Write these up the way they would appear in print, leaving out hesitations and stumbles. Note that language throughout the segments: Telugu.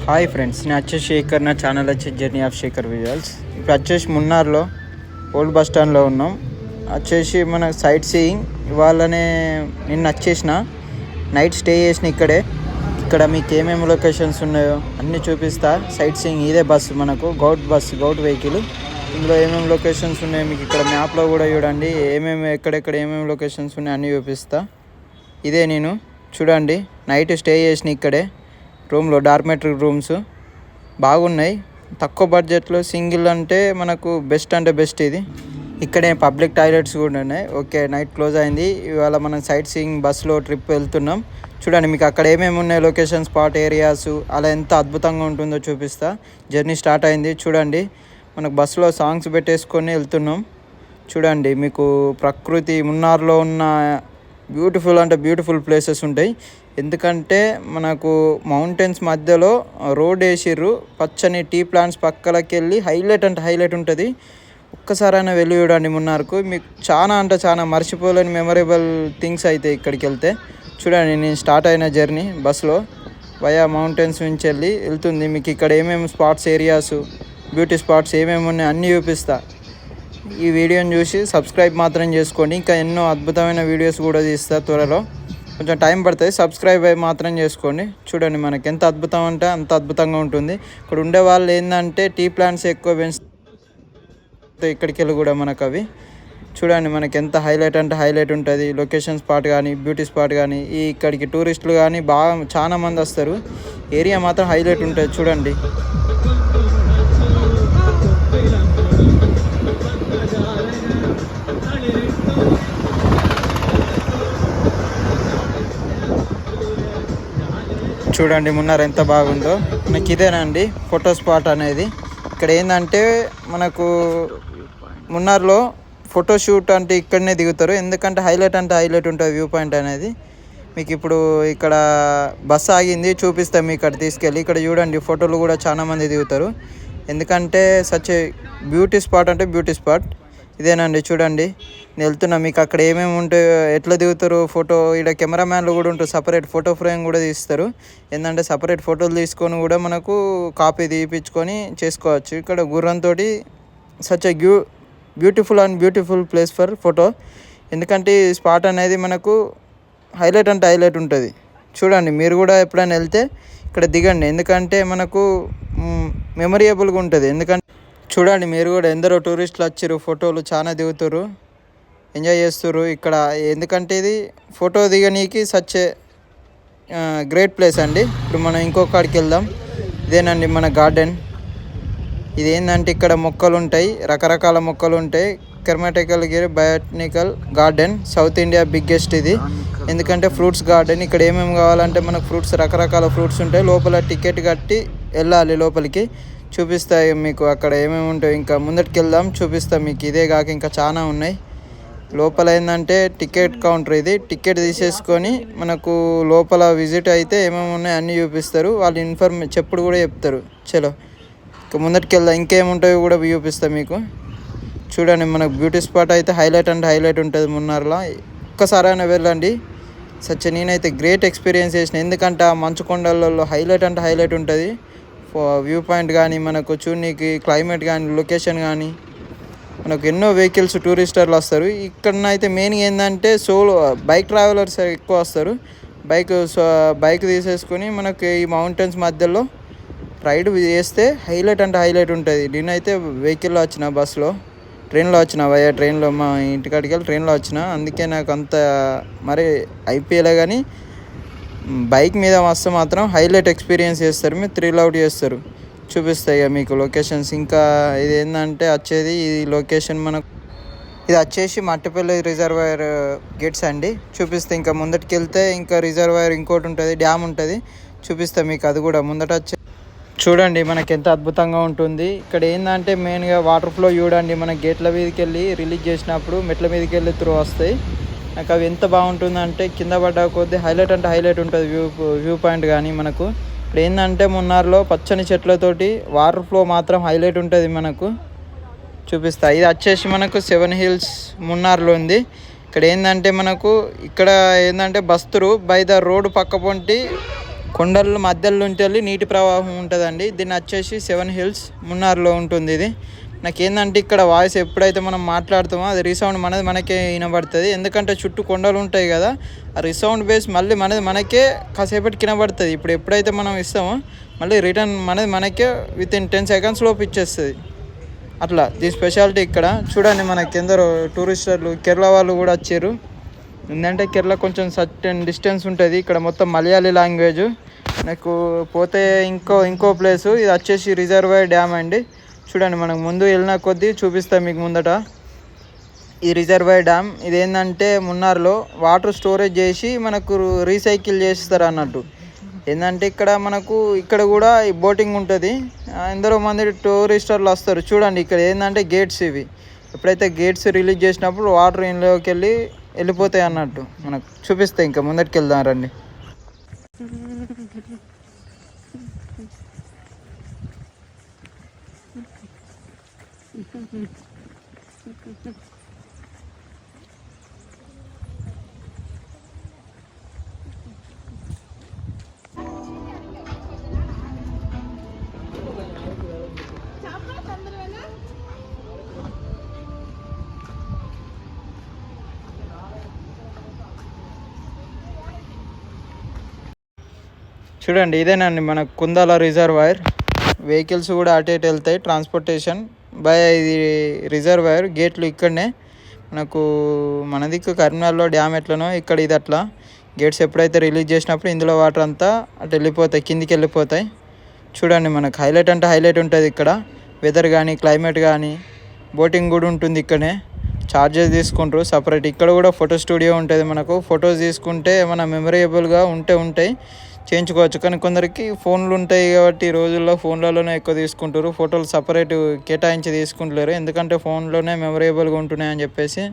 హాయ్ ఫ్రెండ్స్, నేను వచ్చేసి శేఖర్. నా ఛానల్ వచ్చేసి జర్నీ ఆఫ్ శేఖర్ విజువల్స్. ఇప్పుడు వచ్చేసి మున్నార్లో ఓల్డ్ బస్ స్టాండ్లో ఉన్నాం. వచ్చేసి మన సైట్ సీయింగ్ ఇవాళనే నిన్న వచ్చేసిన నైట్ స్టే చేసిన ఇక్కడే. ఇక్కడ మీకు ఏమేమి లొకేషన్స్ ఉన్నాయో అన్నీ చూపిస్తా. సైట్ సీయింగ్ ఇదే బస్సు, మనకు గౌట్ వెహికల్. ఇందులో ఏమేమి లొకేషన్స్ ఉన్నాయో మీకు ఇక్కడ మ్యాప్లో కూడా చూడండి. ఎక్కడెక్కడ ఏమేమి లొకేషన్స్ ఉన్నాయో అన్నీ చూపిస్తా. ఇదే నేను చూడండి నైట్ స్టే చేసిన ఇక్కడే రూమ్లో. డార్మెటరీ రూమ్స్ బాగున్నాయి, తక్కువ బడ్జెట్లో. సింగిల్ అంటే మనకు బెస్ట్ అంటే బెస్ట్ ఇది. ఇక్కడే పబ్లిక్ టాయిలెట్స్ కూడా ఉన్నాయి. ఓకే, నైట్ క్లోజ్ అయింది. ఇవాళ మనం సైట్ సీయింగ్ బస్సులో ట్రిప్ వెళ్తున్నాం. చూడండి మీకు అక్కడ ఏమేమి ఉన్నాయి లొకేషన్, స్పాట్ ఏరియాస్, అలా ఎంత అద్భుతంగా ఉంటుందో చూపిస్తా. జర్నీ స్టార్ట్ అయింది. చూడండి మనకు బస్సులో సాంగ్స్ పెట్టేసుకొని వెళ్తున్నాం. చూడండి మీకు ప్రకృతి మున్నార్లో ఉన్న బ్యూటిఫుల్ ప్లేసెస్ ఉంటాయి. ఎందుకంటే మనకు మౌంటైన్స్ మధ్యలో రోడ్ వేసిర్రు, పచ్చని టీ ప్లాంట్స్ పక్కలకి వెళ్ళి హైలైట్ ఉంటుంది. ఒక్కసారైనా వెళ్ళి చూడండి మున్నార్కు. మీకు చాలా మర్చిపోలేని మెమరబుల్ థింగ్స్ అయితే ఇక్కడికి వెళ్తే. చూడండి నేను స్టార్ట్ అయిన జర్నీ బస్సులో వయా మౌంటైన్స్ నుంచి వెళ్తుంది. మీకు ఇక్కడ ఏమేమి స్పాట్స్, ఏరియాస్, బ్యూటీ స్పాట్స్ ఏమేమి ఉన్నాయి అన్నీ చూపిస్తా. ఈ వీడియోని చూసి సబ్స్క్రైబ్ మాత్రం చేసుకోండి. ఇంకా ఎన్నో అద్భుతమైన వీడియోస్ కూడా తీస్తా త్వరలో. కొంచెం టైం పడుతుంది, సబ్స్క్రైబ్ అయ్యి మాత్రం చేసుకోండి. చూడండి మనకి ఎంత అద్భుతం అంటే అంత అద్భుతంగా ఉంటుంది. ఇక్కడ ఉండే వాళ్ళు ఏంటంటే టీ ప్లాంట్స్ ఎక్కువ పెంచుతాయి ఇక్కడికి వెళ్ళి కూడా మనకు అవి. చూడండి మనకి ఎంత హైలైట్ ఉంటుంది. లొకేషన్ స్పాట్ కానీ, బ్యూటీ స్పాట్ కానీ, ఇక్కడికి టూరిస్టులు కానీ చాలా మంది వస్తారు. ఏరియా మాత్రం హైలైట్ ఉంటుంది. చూడండి చూడండి మున్నార్ ఎంత బాగుందో. మనకి ఇదేనండి ఫోటో స్పాట్ అనేది. ఇక్కడ ఏంటంటే మనకు మున్నార్లో ఫోటోషూట్ అంటే ఇక్కడనే దిగుతారు. ఎందుకంటే హైలైట్ ఉంటుంది వ్యూ పాయింట్ అనేది. మీకు ఇప్పుడు ఇక్కడ బస్సు ఆగింది, చూపిస్తాం మీకు అక్కడ తీసుకెళ్ళి. ఇక్కడ చూడండి ఫోటోలు కూడా చాలా మంది దిగుతారు. ఎందుకంటే సచ్ బ్యూటీ స్పాట్ ఇదేనండి. చూడండి నేను వెళ్తున్నా. మీకు అక్కడ ఏమేమి ఉంటాయో, ఎట్లా దిగుతారు ఫోటో, ఇక్కడ కెమెరామ్యాన్లు కూడా ఉంటారు. సపరేట్ ఫోటో ఫ్రేమ్ కూడా తీస్తారు. ఏంటంటే సపరేట్ ఫోటోలు తీసుకొని కూడా మనకు కాపీ తీయించుకొని చేసుకోవచ్చు. ఇక్కడ గుర్రంతో such beautiful place for photo. ఎందుకంటే ఈ స్పాట్ అనేది మనకు హైలైట్ ఉంటుంది. చూడండి మీరు కూడా ఎప్పుడైనా వెళ్తే ఇక్కడ దిగండి. ఎందుకంటే మనకు మెమొరియబుల్గా ఉంటుంది. ఎందుకంటే చూడండి మీరు కూడా ఎందరో టూరిస్టులు వచ్చారు, ఫోటోలు చాలా దిగుతారు, ఎంజాయ్ చేస్తారు ఇక్కడ. ఎందుకంటే ఇది ఫోటో దిగనీకి సచ్ గ్రేట్ ప్లేస్ అండి. ఇప్పుడు మనం ఇంకొకడికి వెళ్దాం. ఇదేనండి మన గార్డెన్. ఇది ఏంటంటే ఇక్కడ మొక్కలు ఉంటాయి, రకరకాల మొక్కలు ఉంటాయి. Botanical garden, south India biggest ఇది. ఎందుకంటే ఫ్రూట్స్ గార్డెన్. ఇక్కడ ఏమేమి కావాలంటే మనకు ఫ్రూట్స్, రకరకాల ఫ్రూట్స్ ఉంటాయి. లోపల టికెట్ కట్టి వెళ్ళాలి లోపలికి. చూపిస్తాయి మీకు అక్కడ ఏమేమి ఉంటాయి. ఇంకా ముందటికి వెళ్దాం, చూపిస్తాం మీకు. ఇదే కాక ఇంకా చాలా ఉన్నాయి. లోపల ఏంటంటే టికెట్ కౌంటర్ ఇది. టికెట్ తీసేసుకొని మనకు లోపల విజిట్ అయితే ఏమేమి ఉన్నాయి అన్నీ చూపిస్తారు. వాళ్ళు చెప్పుడు కూడా చెప్తారు. చలో ఇంకా ముందటికి వెళ్దాం, ఇంకేముంటాయో కూడా చూపిస్తాం మీకు. చూడండి మనకు బ్యూటీ స్పాట్ అయితే హైలైట్ ఉంటుంది మున్నార్లో. ఒక్కసారైనా వెళ్ళండి. నేనైతే గ్రేట్ ఎక్స్పీరియన్స్ చేసిన. ఎందుకంటే ఆ మంచు కొండలలో హైలైట్ ఉంటుంది. వ్యూ పాయింట్ కానీ, మనకు చూడనీకి క్లైమేట్ కానీ, లొకేషన్ కానీ, మనకు ఎన్నో వెహికల్స్, టూరిస్టర్లు వస్తారు. ఇక్కడనైతే మెయిన్గా ఏంటంటే బైక్ ట్రావెలర్స్ ఎక్కువ వస్తారు. బైక్ తీసేసుకొని మనకి ఈ మౌంటైన్స్ మధ్యలో రైడ్ చేస్తే హైలైట్ ఉంటుంది. నేనైతే వెహికల్లో వచ్చిన, ట్రైన్లో వచ్చిన, ట్రైన్లో మా ఇంటికాడికి వెళ్ళి ట్రైన్లో వచ్చిన. అందుకే నాకు అంత మరి అయిపోయేలే. కానీ బైక్ మీద వస్తే మాత్రం హైలైట్ ఎక్స్పీరియన్స్ చేస్తారు, మీరు థ్రిల్ అవుట్ చేస్తారు. చూపిస్తాయి మీకు లొకేషన్స్. ఇంకా ఇది ఏంటంటే వచ్చేది ఈ లొకేషన్ మనకు ఇది వచ్చేసి మట్టపల్లి రిజర్వాయర్ గేట్స్ అండి. చూపిస్తే ఇంకా ముందటికి వెళ్తే ఇంకా రిజర్వాయర్ ఇంకోటి ఉంటుంది, డ్యామ్ ఉంటుంది. చూపిస్తా మీకు అది కూడా ముందట. చూడండి మనకి ఎంత అద్భుతంగా ఉంటుంది. ఇక్కడ ఏంటంటే మెయిన్గా వాటర్ ఫ్లో చూడండి. మన గేట్ల మీదకి వెళ్ళి రిలీజ్ చేసినప్పుడు మెట్ల మీదకి వెళ్ళి త్రూ వస్తాయి. నాకు అవి ఎంత బాగుంటుందంటే కింద పడ్డా కొద్దీ హైలైట్ ఉంటుంది వ్యూ పాయింట్. కానీ మనకు ఇప్పుడు ఏంటంటే మున్నార్లో పచ్చని చెట్లతోటి వాటర్ ఫ్లో మాత్రం హైలైట్ ఉంటుంది మనకు. చూపిస్తా. ఇది వచ్చేసి మనకు 7 Hills మున్నార్లో ఉంది. ఇక్కడ ఏంటంటే మనకు ఇక్కడ ఏంటంటే బస్తరు బై ద రోడ్ పక్క పొంటి కొండల మధ్యలో నుంచి వెళ్ళి నీటి ప్రవాహం ఉంటుందండి. దీన్ని వచ్చేసి 7 హిల్స్ మున్నార్లో ఉంటుంది. ఇది నాకేందంటే ఇక్కడ వాయిస్ ఎప్పుడైతే మనం మాట్లాడుతామో అది రీసౌండ్ మనకే వినబడుతుంది. ఎందుకంటే చుట్టూ కొండలు ఉంటాయి కదా, ఆ రీసౌండ్ బేస్ మళ్ళీ మనకే కాసేపటికి వినబడుతుంది. ఇప్పుడు ఎప్పుడైతే మనం ఇస్తామో మళ్ళీ రిటర్న్ మనకే వితిన్ 10 సెకండ్స్ లోపు ఇచ్చేస్తుంది. అట్లా దీని స్పెషాలిటీ ఇక్కడ చూడండి. మనకి ఎందరో టూరిస్టర్లు కేరళ వాళ్ళు కూడా వచ్చారు. ఏంటంటే కేరళ కొంచెం సర్టెన్ డిస్టెన్స్ ఉంటుంది. ఇక్కడ మొత్తం మలయాళీ లాంగ్వేజ్. నాకు పోతే ఇంకో ప్లేసు ఇది వచ్చేసి రిజర్వాయర్ డ్యామ్ అండి. చూడండి, మనకు ముందు వెళ్ళిన కొద్దీ చూపిస్తాం మీకు ముందట. ఈ రిజర్వాయర్ డ్యామ్ ఇది ఏంటంటే మున్నార్లో వాటర్ స్టోరేజ్ చేసి మనకు రీసైకిల్ చేస్తారు అన్నట్టు. ఏంటంటే ఇక్కడ కూడా ఈ బోటింగ్ ఉంటుంది. ఎందరో మంది టూరిస్టర్లు వస్తారు. చూడండి ఇక్కడ ఏంటంటే గేట్స్ ఇవి. ఎప్పుడైతే గేట్స్ రిలీజ్ చేసినప్పుడు వాటర్ ఇంట్లోకి వెళ్ళిపోతాయి అన్నట్టు. మనకు చూపిస్తాయి. ఇంకా ముందటికి వెళ్దాం రండి. చూడండి, ఇదేనండి మన కుందాల రిజర్వాయర్. వెహికల్స్ కూడా అటు ఇటు వెళ్తాయి. ట్రాన్స్పోర్టేషన్ బై ఇది రిజర్వాయర్. గేట్లు ఇక్కడనే మనకు మన దిక్కు కరీంనగర్లో డ్యామ్ ఎట్లనో ఇక్కడ ఇది అట్లా. గేట్స్ ఎప్పుడైతే రిలీజ్ చేసినప్పుడు ఇందులో వాటర్ అంతా అటు వెళ్ళిపోతాయి, కిందికి వెళ్ళిపోతాయి. చూడండి, మనకు హైలైట్ అంటే హైలైట్ ఉంటుంది ఇక్కడ. వెదర్ కానీ క్లైమేట్ కానీ బోటింగ్ కూడా ఉంటుంది. ఇక్కడనే ఛార్జెస్ తీసుకుంటారు సపరేట్. ఇక్కడ కూడా ఫోటో స్టూడియో ఉంటుంది. మనకు ఫొటోస్ తీసుకుంటే మన మెమరబుల్గా ఉంటాయి, చేయించుకోవచ్చు. కానీ కొందరికి ఫోన్లు ఉంటాయి కాబట్టి ఈ రోజుల్లో ఫోన్లలోనే ఎక్కువ తీసుకుంటారు. ఫోటోలు సపరేట్ కేటాయించి తీసుకుంటలేరు. ఎందుకంటే ఫోన్లోనే మెమరబుల్గా ఉంటున్నాయి అని చెప్పేసి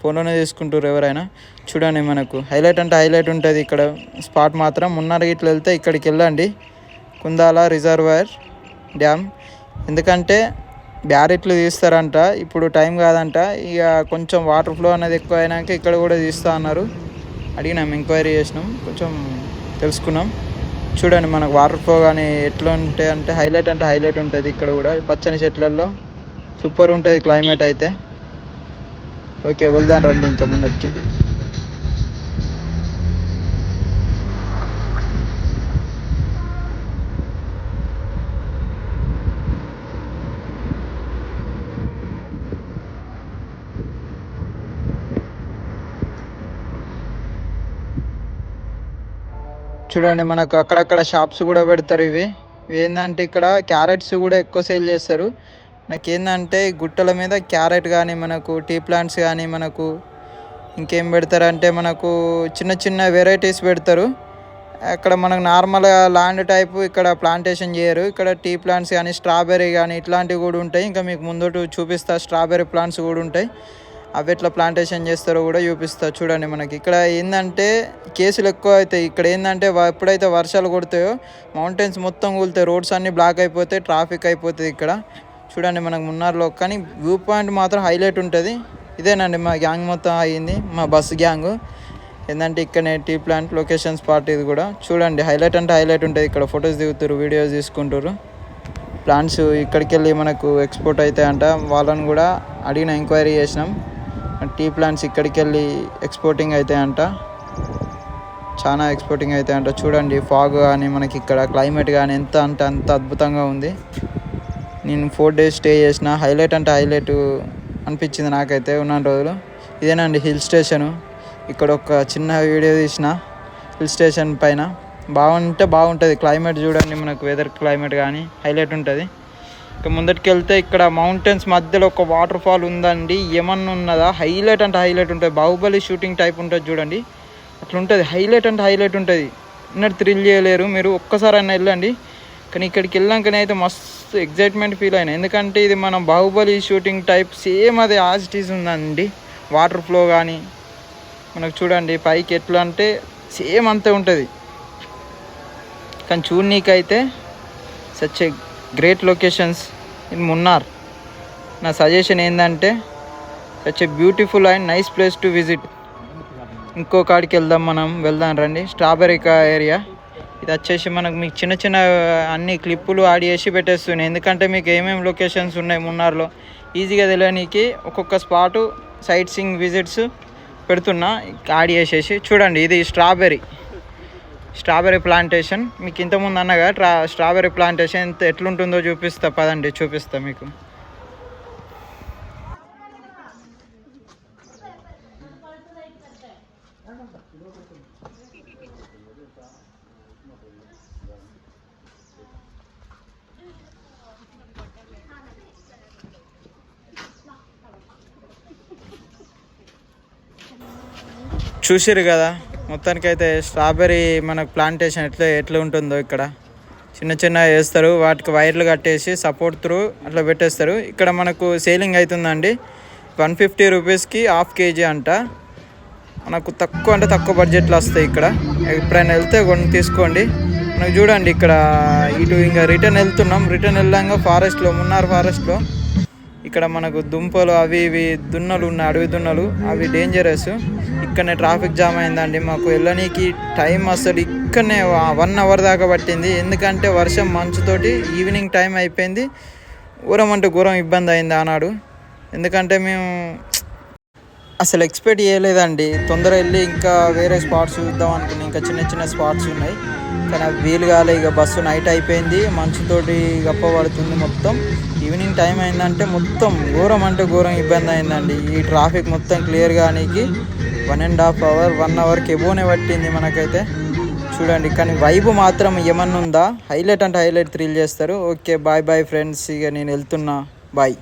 ఫోన్లోనే తీసుకుంటారు ఎవరైనా. చూడండి, మనకు హైలైట్ అంటే హైలైట్ ఉంటుంది ఇక్కడ. స్పాట్ మాత్రం మున్నార్ ఇట్లా వెళ్తే ఇక్కడికి వెళ్ళండి, కుందాల రిజర్వాయర్ డ్యామ్. ఎందుకంటే బ్యారెట్లు తీస్తారంట, ఇప్పుడు టైం కాదంట. ఇక కొంచెం వాటర్ ఫ్లో అనేది ఎక్కువ అయినాక ఇక్కడ కూడా తీస్తా అన్నారు. అడిగినాం, ఎంక్వైరీ చేసినాం, కొంచెం తెలుసుకున్నాం. చూడండి, మనకు వాటర్ ఫ్లో కానీ ఎట్లా ఉంటాయి అంటే హైలైట్ ఉంటుంది. ఇక్కడ కూడా పచ్చని చెట్లలో సూపర్ ఉంటుంది క్లైమేట్ అయితే. ఓకే, వెళ్దాం రండి ఇంకా ముందరికి. చూడండి, మనకు అక్కడక్కడ షాప్స్ కూడా పెడతారు. ఇవి ఏంటంటే ఇక్కడ క్యారెట్స్ కూడా ఎక్కువ సేల్ చేస్తారు. నాకేంటంటే గుట్టల మీద క్యారెట్ కానీ మనకు టీ ప్లాంట్స్ కానీ మనకు ఇంకేం పెడతారంటే మనకు చిన్న వెరైటీస్ పెడతారు. అక్కడ మనకు నార్మల్ ల్యాండ్ టైపు ఇక్కడ ప్లాంటేషన్ చేయరు. ఇక్కడ టీ ప్లాంట్స్ కానీ స్ట్రాబెర్రీ కానీ ఇట్లాంటివి కూడా ఉంటాయి. ఇంకా మీకు ముందు చూపిస్తా, స్ట్రాబెర్రీ ప్లాంట్స్ కూడా ఉంటాయి. అవి ఎట్లా ప్లాంటేషన్ చేస్తారో కూడా చూపిస్తా. చూడండి, మనకి ఇక్కడ ఏంటంటే కేసులు ఎక్కువ అవుతాయి. ఇక్కడ ఏంటంటే ఎప్పుడైతే వర్షాలు కొడతాయో మౌంటైన్స్ మొత్తం కూలుతాయి, రోడ్స్ అన్నీ బ్లాక్ అయిపోతాయి, ట్రాఫిక్ అయిపోతుంది ఇక్కడ. చూడండి, మనకు మున్నార్లో కానీ వ్యూ పాయింట్ మాత్రం హైలైట్ ఉంటుంది. ఇదేనండి మా గ్యాంగ్ మొత్తం అయ్యింది, మా బస్ గ్యాంగ్. ఏంటంటే ఇక్కడనే టీ ప్లాంట్ లొకేషన్ స్పాట్ ఇది కూడా. చూడండి, హైలైట్ అంటే హైలైట్ ఉంటుంది. ఇక్కడ ఫొటోస్ దిగుతారు, వీడియోస్ తీసుకుంటారు. ప్లాంట్స్ ఇక్కడికి వెళ్ళి మనకు ఎక్స్పోర్ట్ అవుతాయంట. వాళ్ళని కూడా అడిగిన, ఎంక్వైరీ చేసినాం. టీ ప్లాంట్స్ ఇక్కడికి వెళ్ళి ఎక్స్పోర్టింగ్ అవుతాయంట, చాలా ఎక్స్పోర్టింగ్ అవుతాయంట. చూడండి, ఫాగ్ కానీ మనకి ఇక్కడ క్లైమేట్ కానీ అంత అద్భుతంగా ఉంది. నేను 4 days స్టే చేసిన. హైలైట్ అంటే హైలైట్ అనిపించింది నాకైతే ఉన్న రోజులు. ఇదేనండి హిల్ స్టేషను. ఇక్కడ ఒక చిన్న వీడియో తీసిన హిల్ స్టేషన్ పైన. బాగుంటుంది క్లైమేట్. చూడండి, మనకు వెదర్ క్లైమేట్ కానీ హైలైట్ ఉంటుంది. ఇక ముందటికి వెళ్తే ఇక్కడ మౌంటైన్స్ మధ్యలో ఒక వాటర్ ఫాల్ ఉందండి. ఏమన్నా ఉన్నదా? హైలైట్ అంటే హైలైట్ ఉంటుంది. బాహుబలి షూటింగ్ టైప్ ఉంటుంది చూడండి, అట్లా ఉంటుంది. హైలైట్ అంటే హైలైట్ ఉంటుంది. ఇన్నట్టు థ్రిల్ చేయలేరు మీరు, ఒక్కసారి అయినా వెళ్ళండి. కానీ ఇక్కడికి వెళ్ళాకనే అయితే మస్తు ఎగ్జైట్మెంట్ ఫీల్ అయినా. ఎందుకంటే ఇది మనం బాహుబలి షూటింగ్ టైప్ సేమ్ అది యాజ్ ఇట్ ఈజ్ ఉందండి. వాటర్ ఫ్లో కానీ మనకు చూడండి పైకి ఎట్లా అంటే సేమ్ అంతే ఉంటుంది. కానీ చూడనీకైతే such a great locations in Munnar. నా సజెషన్ ఏంటంటే such a beautiful and nice place to visit. ఇంకో కాడికి వెళ్దాం రండి. స్ట్రాబెర్రీ ఏరియా ఇది వచ్చేసి మనకు మీకు చిన్న చిన్న అన్ని క్లిప్పులు యాడ్ చేసి పెట్టేస్తున్నాయి, ఎందుకంటే మీకు ఏమేమి లొకేషన్స్ ఉన్నాయి మున్నార్లో ఈజీగా తెలియనీకి ఒక్కొక్క స్పాటు సైట్ సీయింగ్ విజిట్స్ పెడుతున్నా యాడ్ చేసేసి. చూడండి ఇది స్ట్రాబెర్రీ ప్లాంటేషన్. మీకు ఇంతకుముందు అన్నగా స్ట్రాబెర్రీ ప్లాంటేషన్ ఎట్లుంటుందో చూపిస్తా, పదండి చూపిస్తా మీకు. చూసిరు కదా మొత్తానికైతే స్ట్రాబెర్రీ మనకు ప్లాంటేషన్ ఎట్లా ఉంటుందో. ఇక్కడ చిన్న చిన్న వేస్తారు, వాటికి వైర్లు కట్టేసి సపోర్ట్ త్రూ అట్లా పెట్టేస్తారు. ఇక్కడ మనకు సేలింగ్ అవుతుందండి 150 రూపీస్కి 1/2 kg అంట. మనకు తక్కువ బడ్జెట్లో వస్తాయి. ఇక్కడ ఎప్పుడైనా వెళ్తే కొన్ని తీసుకోండి. మనకు చూడండి ఇక్కడ ఇటు ఇంకా రిటర్న్ వెళ్ళాక ఫారెస్ట్లో, మున్నార్ ఫారెస్ట్లో ఇక్కడ మనకు దుంపలు అవి ఇవి దున్నలు ఉన్నాయి, అడవి దున్నలు, అవి డేంజరస్. ఇక్కడనే ట్రాఫిక్ జామ్ అయిందండి. మాకు వెళ్ళనీకి టైం అసలు ఇక్కడనే 1 అవర్ దాకా పట్టింది, ఎందుకంటే వర్షం మంచుతోటి ఈవినింగ్ టైం అయిపోయింది. ఘోరం ఇబ్బంది అయింది ఆనాడు, ఎందుకంటే మేము అసలు ఎక్స్పెక్ట్ చేయలేదండి. తొందరగా వెళ్ళి ఇంకా వేరే స్పాట్స్ చూద్దాం అనుకుని, ఇంకా చిన్న స్పాట్స్ ఉన్నాయి కానీ అవి వీలు కాలే. ఇక బస్సు నైట్ అయిపోయింది, మంచుతోటి గప్ప పడుతుంది. మొత్తం ఈవినింగ్ టైం అయిందంటే మొత్తం ఘోరం ఇబ్బంది అయిందండి. ఈ ట్రాఫిక్ మొత్తం క్లియర్ కానీకి 1.5 అవర్ 1 అవర్కి ఎబోనే పట్టింది మనకైతే. చూడండి కానీ వైబ్ మాత్రం ఏమన్నా ఉందా, హైలైట్ థ్రిల్ చేస్తారు. ఓకే బాయ్ ఫ్రెండ్స్, ఇక నేను వెళ్తున్నా, బాయ్.